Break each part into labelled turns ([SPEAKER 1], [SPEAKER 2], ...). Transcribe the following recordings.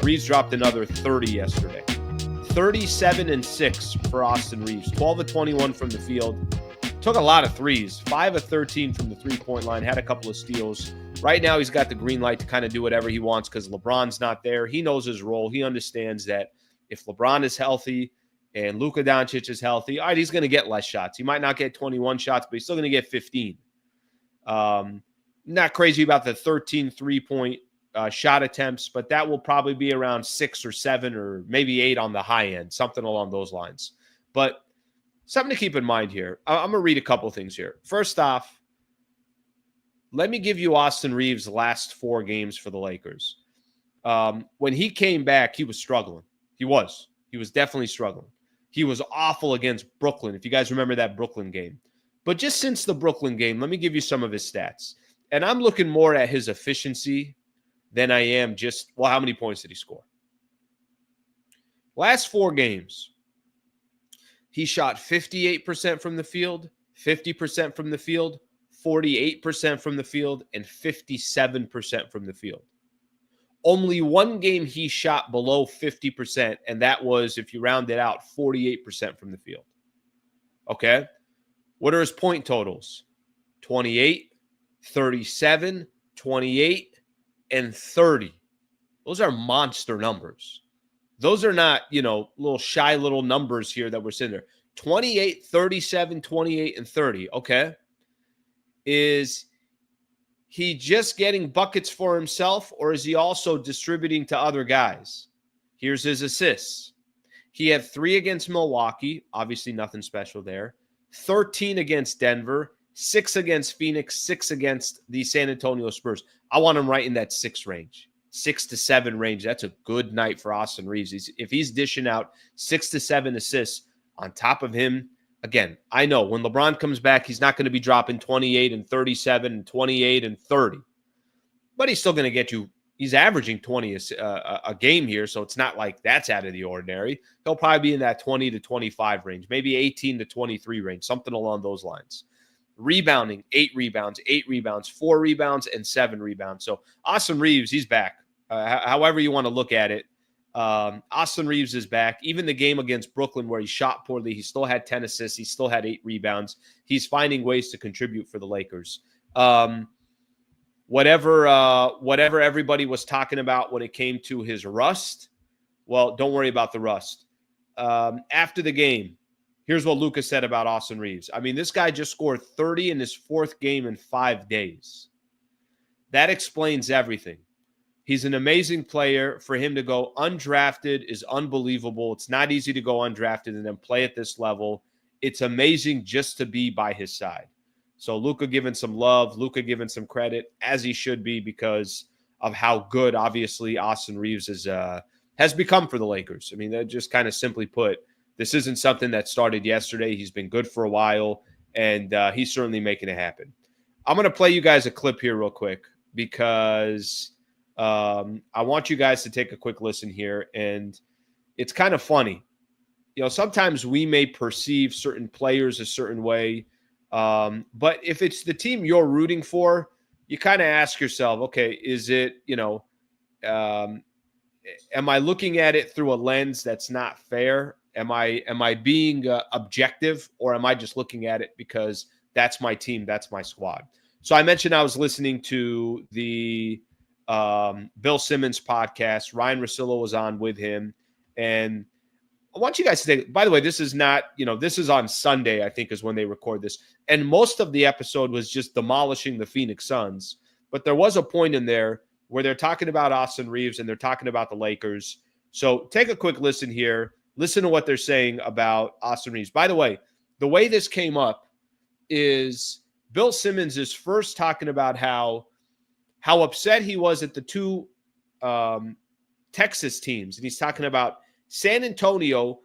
[SPEAKER 1] Reaves dropped another 30 yesterday. 37-6 for Austin Reaves. 12 of 21 from the field. Took a lot of threes. 5 of 13 from the three-point line. Had a couple of steals. Right now, he's got the green light to kind of do whatever he wants because LeBron's not there. He knows his role. He understands that if LeBron is healthy and Luka Doncic is healthy, all right, he's going to get less shots. He might not get 21 shots, but he's still going to get 15. Not crazy about the 13 three-point shot attempts, but that will probably be around 6 or 7 or maybe 8 on the high end, something along those lines. But something to keep in mind here. I'm going to read a couple things here. First off, let me give you Austin Reaves' last 4 games for the Lakers. When he came back, he was struggling. He was definitely struggling. He was awful against Brooklyn, if you guys remember that Brooklyn game. But just since the Brooklyn game, let me give you some of his stats. And I'm looking more at his efficiency than I am just, well, how many points did he score? Last 4 games, he shot 58% from the field, 50% from the field, 48% from the field, and 57% from the field. Only 1 game he shot below 50%, and that was, if you round it out, 48% from the field. Okay? What are his point totals? 28, 37, 28, and 30. Those are monster numbers. Those are not, little shy little numbers here that we're sitting there. 28, 37, 28, and 30. Okay. Is he just getting buckets for himself, or is he also distributing to other guys? Here's his assists. He had 3 against Milwaukee. Obviously nothing special there. 13 against Denver. 6 against Phoenix, 6 against the San Antonio Spurs. I want him right in that 6 range, 6 to 7 range. That's a good night for Austin Reaves. If he's dishing out 6 to 7 assists on top of him, again, I know when LeBron comes back, he's not going to be dropping 28 and 37 and 28 and 30. But he's still going to get you, he's averaging 20 a game here, so it's not like that's out of the ordinary. He'll probably be in that 20 to 25 range, maybe 18 to 23 range, something along those lines. Rebounding, 8 rebounds, 8 rebounds, 4 rebounds, and 7 rebounds. So Austin Reaves, he's back. However you want to look at it, Austin Reaves is back. Even the game against Brooklyn where he shot poorly, he still had 10 assists. He still had 8 rebounds. He's finding ways to contribute for the Lakers. Whatever everybody was talking about when it came to his rust, well, don't worry about the rust. After the game, here's what Luka said about Austin Reaves. I mean, this guy just scored 30 in his 4th game in 5 days. That explains everything. He's an amazing player. For him to go undrafted is unbelievable. It's not easy to go undrafted and then play at this level. It's amazing just to be by his side. So Luka giving some love, Luka giving some credit, as he should be because of how good, obviously, Austin Reaves has become for the Lakers. I mean, that just kind of simply put, this isn't something that started yesterday. He's been good for a while, and he's certainly making it happen. I'm going to play you guys a clip here real quick because I want you guys to take a quick listen here, and it's kind of funny. Sometimes we may perceive certain players a certain way, but if it's the team you're rooting for, you kind of ask yourself, okay, is it, am I looking at it through a lens that's not fair? Am I being objective, or am I just looking at it because that's my team, that's my squad? So I mentioned I was listening to the Bill Simmons podcast. Ryan Russillo was on with him, and I want you guys to take. By the way, this is not, this is on Sunday, I think, is when they record this, and most of the episode was just demolishing the Phoenix Suns. But there was a point in there where they're talking about Austin Reaves and they're talking about the Lakers. So take a quick listen here. Listen to what they're saying about Austin Reaves. By the way this came up is Bill Simmons is first talking about how upset he was at the 2 Texas teams. And he's talking about San Antonio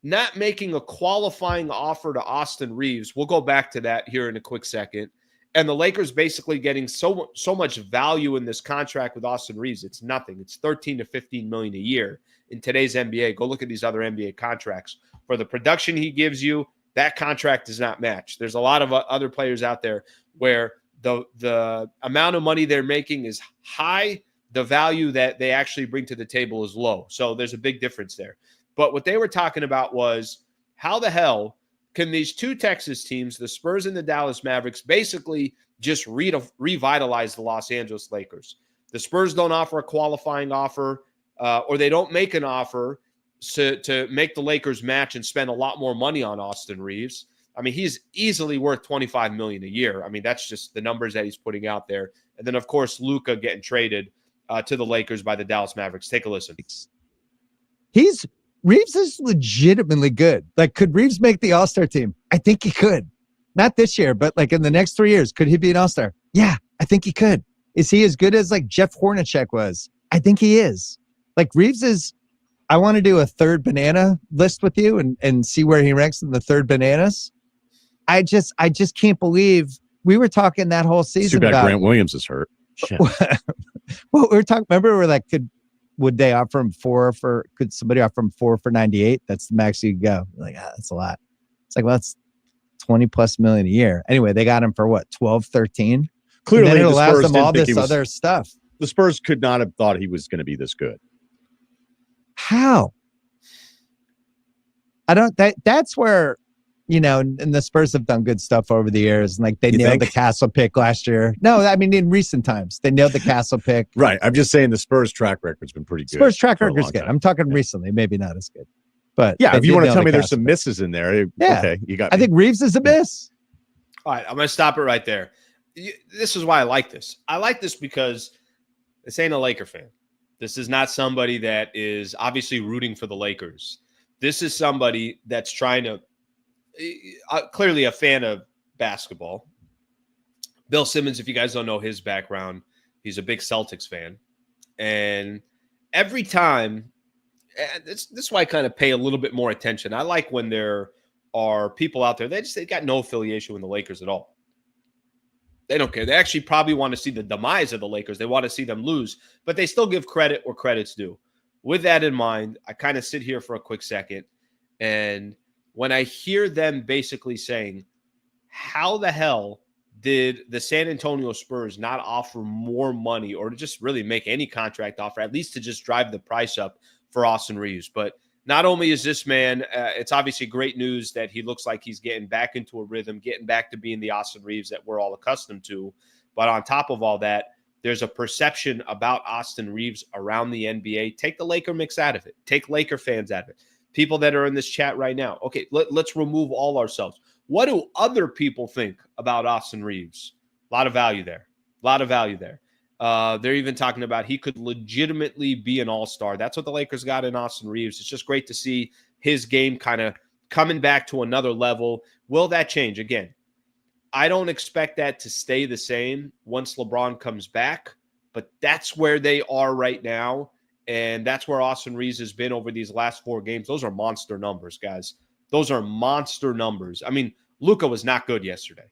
[SPEAKER 1] not making a qualifying offer to Austin Reaves. We'll go back to that here in a quick second. And the Lakers basically getting so much value in this contract with Austin Reaves. It's nothing. It's $13 to $15 million a year in today's NBA. Go look at these other NBA contracts. For the production he gives you, that contract does not match. There's a lot of other players out there where the amount of money they're making is high, the value that they actually bring to the table is low. So there's a big difference there. But what they were talking about was, how the hell can these two Texas teams, the Spurs and the Dallas Mavericks, basically just revitalize the Los Angeles Lakers? The Spurs don't offer a qualifying offer, or they don't make an offer to make the Lakers match and spend a lot more money on Austin Reaves. I mean, he's easily worth $25 million a year. I mean, that's just the numbers that he's putting out there. And then, of course, Luka getting traded to the Lakers by the Dallas Mavericks. Take a listen.
[SPEAKER 2] Reaves is legitimately good. Like, could Reaves make the All-Star team? I think he could. Not this year, but like in the next 3 years, could he be an All-Star? Yeah, I think he could. Is he as good as like Jeff Hornacek was? I think he is. Like, Reaves is, I want to do a third banana list with you and see where he ranks in the third bananas. I just can't believe we were talking that whole season
[SPEAKER 3] too bad
[SPEAKER 2] about
[SPEAKER 3] Grant Williams is hurt. Shit.
[SPEAKER 2] Well, we were talking, remember, we're like, would they offer him could somebody offer him 4 for 98? That's the max you could go. We're like, that's a lot. It's like, well, that's 20 plus million a year. Anyway, they got him for what, 12, 13?
[SPEAKER 3] Clearly,
[SPEAKER 2] it
[SPEAKER 3] the
[SPEAKER 2] allows
[SPEAKER 3] Spurs
[SPEAKER 2] them all
[SPEAKER 3] didn't think
[SPEAKER 2] this other stuff.
[SPEAKER 3] The Spurs could not have thought he was going to be this good.
[SPEAKER 2] How? That's where, and the Spurs have done good stuff over the years. And like they nailed the Castle pick last year. No, I mean, in recent times, they nailed the Castle pick.
[SPEAKER 3] Right. I'm just saying the Spurs track record's been pretty good.
[SPEAKER 2] Spurs track record's good. I'm talking recently, maybe not as good. But
[SPEAKER 3] yeah, if you want to tell me there's some misses in there, okay, you got me.
[SPEAKER 2] I think Reaves is a miss.
[SPEAKER 1] All right, I'm going to stop it right there. This is why I like this. I like this because this ain't a Laker fan. This is not somebody that is obviously rooting for the Lakers. This is somebody that's trying to clearly a fan of basketball. Bill Simmons, if you guys don't know his background, he's a big Celtics fan. And every time, this is why I kind of pay a little bit more attention. I like when there are people out there, they got no affiliation with the Lakers at all. They don't care. They actually probably want to see the demise of the Lakers. They want to see them lose, but they still give credit where credit's due. With that in mind, I kind of sit here for a quick second, and when I hear them basically saying, how the hell did the San Antonio Spurs not offer more money or to just really make any contract offer, at least to just drive the price up for Austin Reaves? But not only is this man, it's obviously great news that he looks like he's getting back into a rhythm, getting back to being the Austin Reaves that we're all accustomed to. But on top of all that, there's a perception about Austin Reaves around the NBA. Take the Laker mix out of it. Take Laker fans out of it. People that are in this chat right now. Okay, let's remove all ourselves. What do other people think about Austin Reaves? A lot of value there. They're even talking about he could legitimately be an all-star. That's what the Lakers got in Austin Reaves. It's just great to see his game kind of coming back to another level. Will that change? Again, I don't expect that to stay the same once LeBron comes back, but that's where they are right now, and that's where Austin Reaves has been over these last 4 games. Those are monster numbers, guys. Those are monster numbers. I mean, Luka was not good yesterday.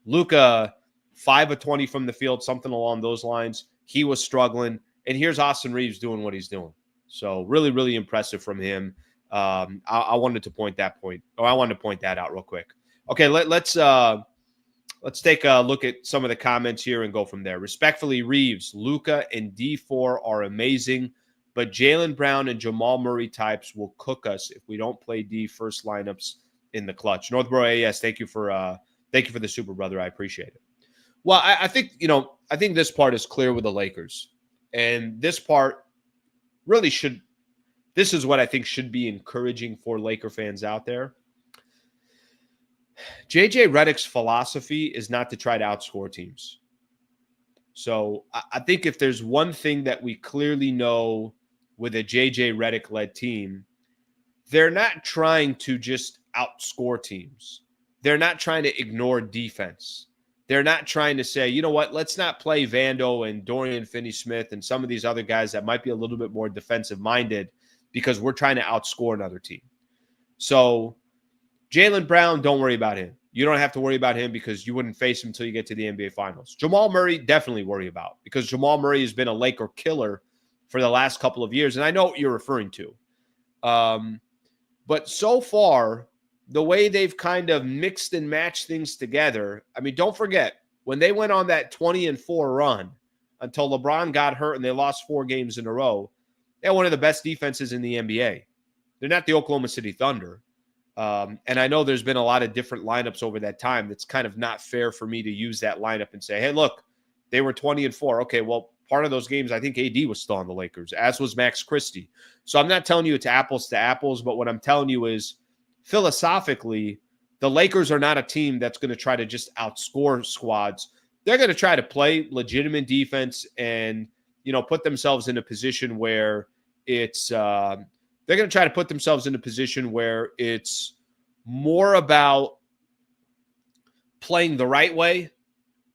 [SPEAKER 1] Luka, 5 of 20 from the field, something along those lines. He was struggling, and here's Austin Reaves doing what he's doing. So really, really impressive from him. I wanted to point that out real quick. Okay, let's take a look at some of the comments here and go from there. Respectfully, Reaves, Luka, and D4 are amazing, but Jaylen Brown and Jamal Murray types will cook us if we don't play D first lineups in the clutch. Northborough AS, thank you for the super brother. I appreciate it. Well, I think this part is clear with the Lakers, and this part really this is what I think should be encouraging for Laker fans out there. JJ Redick's philosophy is not to try to outscore teams. So I think if there's one thing that we clearly know with a JJ Redick-led team, they're not trying to just outscore teams. They're not trying to ignore defense. They're not trying to say, you know what, let's not play Vando and Dorian Finney-Smith and some of these other guys that might be a little bit more defensive-minded because we're trying to outscore another team. So Jaylen Brown, don't worry about him. You don't have to worry about him because you wouldn't face him until you get to the NBA Finals. Jamal Murray, definitely worry about because Jamal Murray has been a Laker killer for the last couple of years, and I know what you're referring to. But so far, the way they've kind of mixed and matched things together, I mean, don't forget, when they went on that 20-4 run, until LeBron got hurt and they lost 4 games in a row. They're one of the best defenses in the NBA. They're not the Oklahoma City Thunder. And I know there's been a lot of different lineups over that time. That's kind of not fair for me to use that lineup and say, hey, look, they were 20-4. Okay, well, part of those games, I think AD was still on the Lakers, as was Max Christie. So I'm not telling you it's apples to apples, but what I'm telling you is philosophically, the Lakers are not a team that's going to try to just outscore squads. They're going to try to play legitimate defense and, put themselves in a position where it's they're going to try to put themselves in a position where it's more about playing the right way,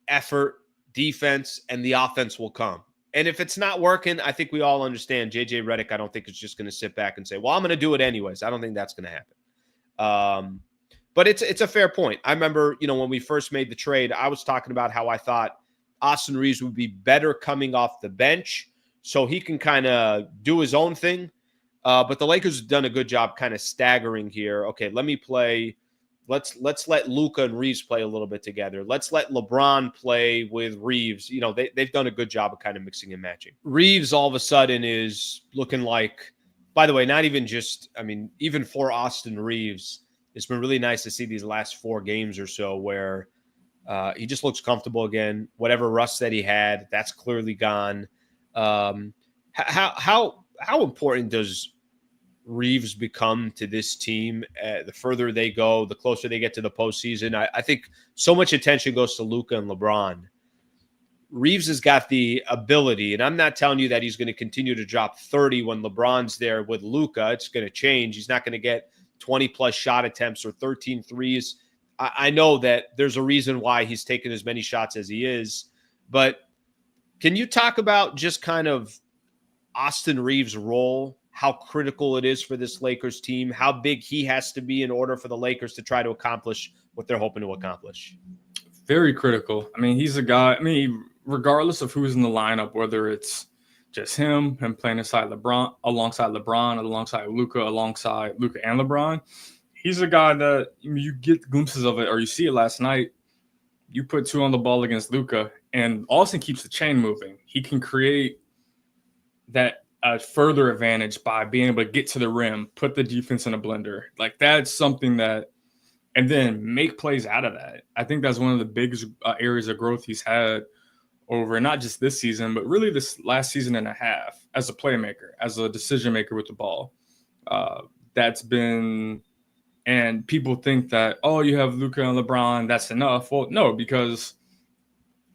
[SPEAKER 1] effort, defense, and the offense will come. And if it's not working, I think we all understand JJ Redick, I don't think it's just going to sit back and say, well, I'm going to do it anyways. I don't think that's going to happen. But it's a fair point. I remember, when we first made the trade, I was talking about how I thought Austin Reaves would be better coming off the bench so he can kind of do his own thing. But the Lakers have done a good job kind of staggering here. Okay, let me play. Let's let Luka and Reaves play a little bit together. Let's let LeBron play with Reaves. They've done a good job of kind of mixing and matching. Reaves all of a sudden is looking like, by the way, not even just, even for Austin Reaves, it's been really nice to see these last 4 games or so where he just looks comfortable again. Whatever rust that he had, that's clearly gone. How important does Reaves become to this team? The further they go, the closer they get to the postseason. I think so much attention goes to Luka and LeBron. Reaves has got the ability, and I'm not telling you that he's going to continue to drop 30 when LeBron's there with Luka. It's going to change. He's not going to get 20-plus shot attempts or 13 threes. I know that there's a reason why he's taken as many shots as he is. But can you talk about just kind of Austin Reaves' role, how critical it is for this Lakers team, how big he has to be in order for the Lakers to try to accomplish what they're hoping to accomplish?
[SPEAKER 4] Very critical. He's a guy, regardless of who's in the lineup, whether it's just him playing alongside LeBron, alongside Luka and LeBron, he's a guy that you get glimpses of it, or you see it last night. You put 2 on the ball against Luka, and Austin keeps the chain moving. He can create that further advantage by being able to get to the rim, put the defense in a blender. Like, that's something that, and then make plays out of that. I think that's one of the biggest areas of growth he's had over not just this season, but really this last season and a half as a playmaker, as a decision maker with the ball. That's been, and people think that, you have Luka and LeBron, that's enough. Well, no, because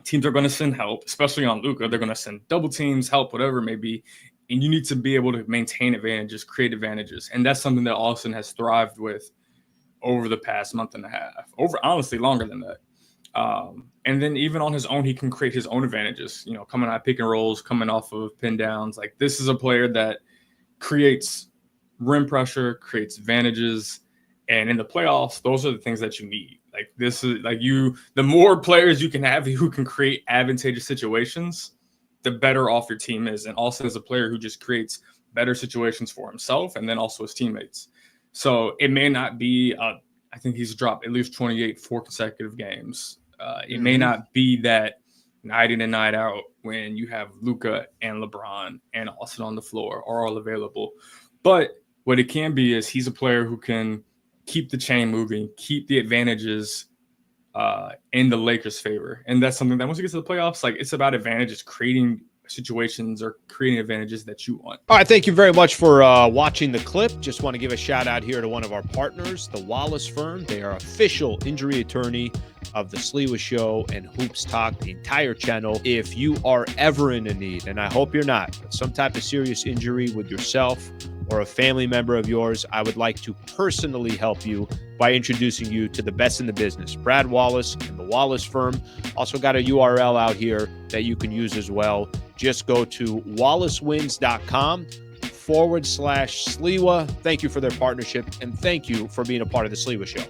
[SPEAKER 4] teams are going to send help, especially on Luka. They're going to send double teams, help, whatever it may be. And you need to be able to maintain advantages, create advantages. And that's something that Austin has thrived with over the past month and a half, honestly, longer than that. And then even on his own, he can create his own advantages, coming out of pick and rolls, coming off of pin downs. Like, this is a player that creates rim pressure, creates advantages. And in the playoffs, those are the things that you need. Like, this is like the more players you can have who can create advantageous situations, the better off your team is. And Austin is a player who just creates better situations for himself and then also his teammates. So it may not be, I think he's dropped at least 28 4 consecutive games. It may not be that night in and night out when you have Luka and LeBron and Austin on the floor are all available. But what it can be is he's a player who can keep the chain moving, keep the advantages in the Lakers' favor. And that's something that once you get to the playoffs, like, it's about advantages, creating situations or creating advantages that you want.
[SPEAKER 1] All right, thank you very much for watching the clip. Just want to give a shout out here to one of our partners, the Wallace Firm. They are official injury attorney of the Sliwa Show and Hoops Talk, the entire channel. If you are ever in a need, and I hope you're not, but some type of serious injury with yourself or a family member of yours, I would like to personally help you by introducing you to the best in the business, Brad Wallace and the Wallace Firm. Also got a URL out here that you can use as well. Just go to wallacewins.com/Sliwa. Thank you for their partnership, and thank you for being a part of the Sliwa Show.